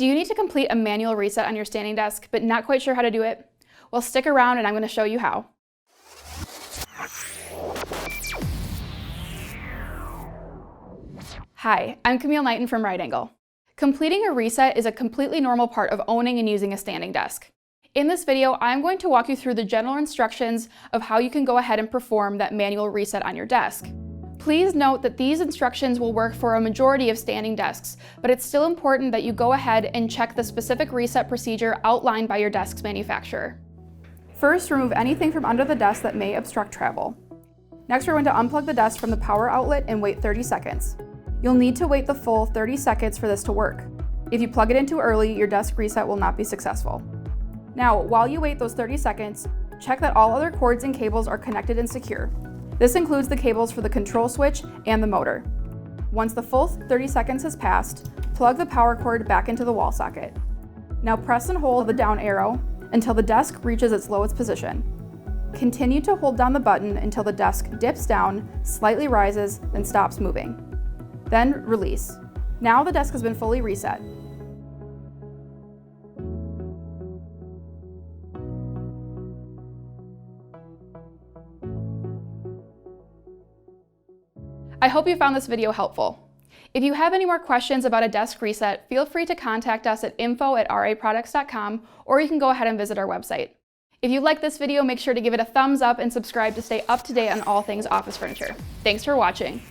Do you need to complete a manual reset on your standing desk, but not quite sure how to do it? Well, stick around and I'm going to show you how. Hi, I'm Camille Knighton from RightAngle. Completing a reset is a completely normal part of owning and using a standing desk. In this video, I'm going to walk you through the general instructions of how you can go ahead and perform that manual reset on your desk. Please note that these instructions will work for a majority of standing desks, but it's still important that you go ahead and check the specific reset procedure outlined by your desk's manufacturer. First, remove anything from under the desk that may obstruct travel. Next, we're going to unplug the desk from the power outlet and wait 30 seconds. You'll need to wait the full 30 seconds for this to work. If you plug it in too early, your desk reset will not be successful. Now, while you wait those 30 seconds, check that all other cords and cables are connected and secure. This includes the cables for the control switch and the motor. Once the full 30 seconds has passed, plug the power cord back into the wall socket. Now press and hold the down arrow until the desk reaches its lowest position. Continue to hold down the button until the desk dips down, slightly rises, then stops moving. Then release. Now the desk has been fully reset. I hope you found this video helpful. If you have any more questions about a desk reset, feel free to contact us at info@raproducts.com, or you can go ahead and visit our website. If you like this video, make sure to give it a thumbs up and subscribe to stay up to date on all things office furniture. Thanks for watching.